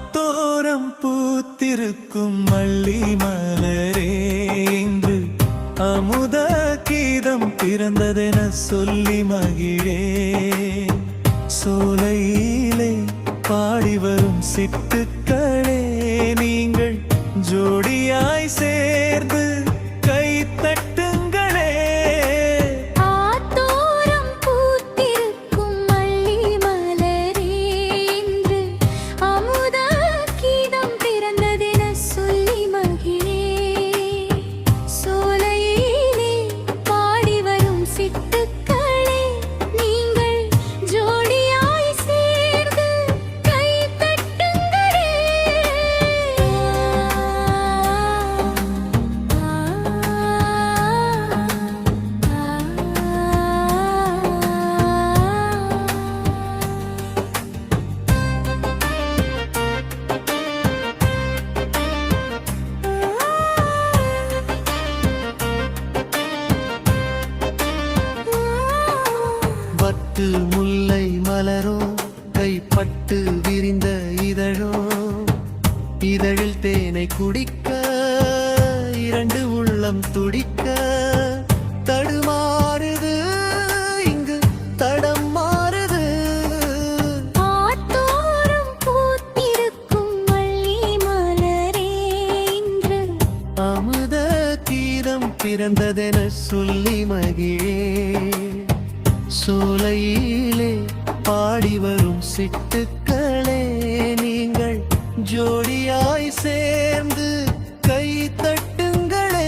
ஆத்தோரம் பூத்திருக்கும் மல்லி மலரே இன்று அமுத கீதம் பிறந்ததென சொல்லி மகிழே. சோலையிலே பாடி வரும் சிட்டுக்களே நீங்கள் ஜோடியாய் சேர்ந்து கை தட்டுங்களே. ஆத்தோரம் பூத்திருக்கும் மல்லி மலரே இன்று அமுத கீதம் பிறந்ததென சொல்லி மகிழே. சோலையிலே பாடி வரும் சிட்டுக்களே நீங்கள் ஜோடியாய் சேர்ந்து கை தட்டுங்களே. வட்டு முல்லை மலரோ கைப்பட்டு விரிந்த இதழோ இதழில் தேனை குடிக்க இரண்டு உள்ளம் துடிக்க தடுமாறுது இங்கு தடம் மாறுது. ஆத்தோரம் பூத்திருக்கும் மல்லி மலரே இன்று அமுத கீதம் பிறந்ததென சொல்லி மகிழே. சோலையிலே பாடி வரும் சிட்டுக்களே நீங்கள் ஜோடியாய் சேர்ந்து கை தட்டுங்களே.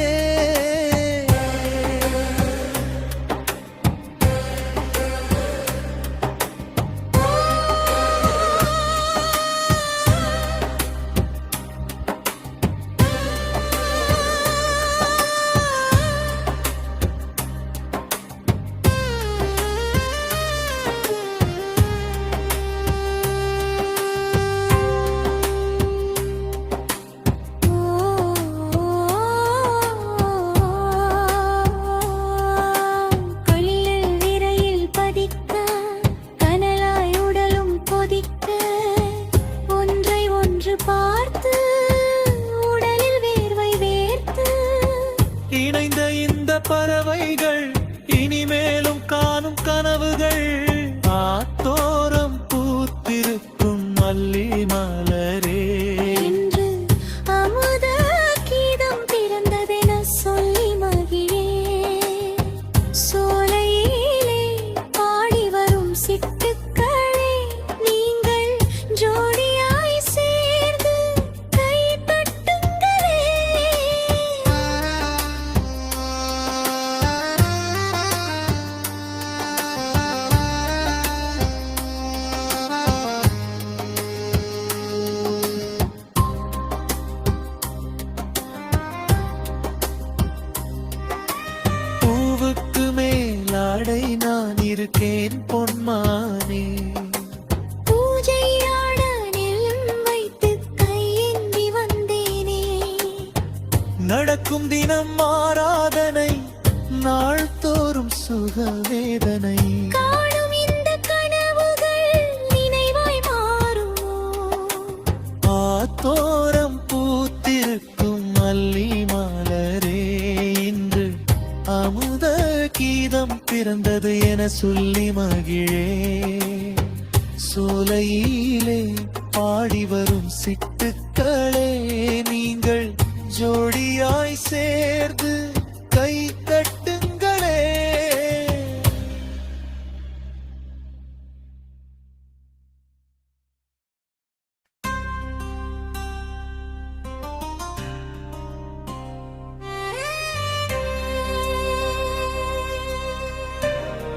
கொல்லில் விரையில் பதிக்க கனலாய் உடலும் கொதிக்க ஒன்றை ஒன்று பார்த்து உடலில் வேர்வை வேர்த்து இணைந்த இந்த பறவைகள் இனிமேலும் காணும் கனவுகள். ஆத்தோரம் பூத்திருக்கும் மல்லி மலரே இன்று அமுத கீதம் பிறந்ததென சொல்லி மகிழே. சோலையிலே பாடி வரும் சிட்டுக்களே நீங்கள் ஜோடியாய் சேர்ந்து கை தட்டுங்களே. பூவுக்கு மேலாடை நான் இருக்கேன் பொன்மானே. பூஜையாட நெல்லும் வைத்து கையேந்தி வந்தேனே. நடக்கும் தினம் ஆராதனை நாள்தோறும் சுகவேதனை. காணும் இந்த கனவுகள் நினைவாய் மாறுமோ. ஆத்தோரம் பூத்திருக்கும் மல்லி மலரே இன்று அமுத கீதம் பிறந்தது என சொல்லி மகிழே. சோலையிலே பாடி வரும் சிட்டு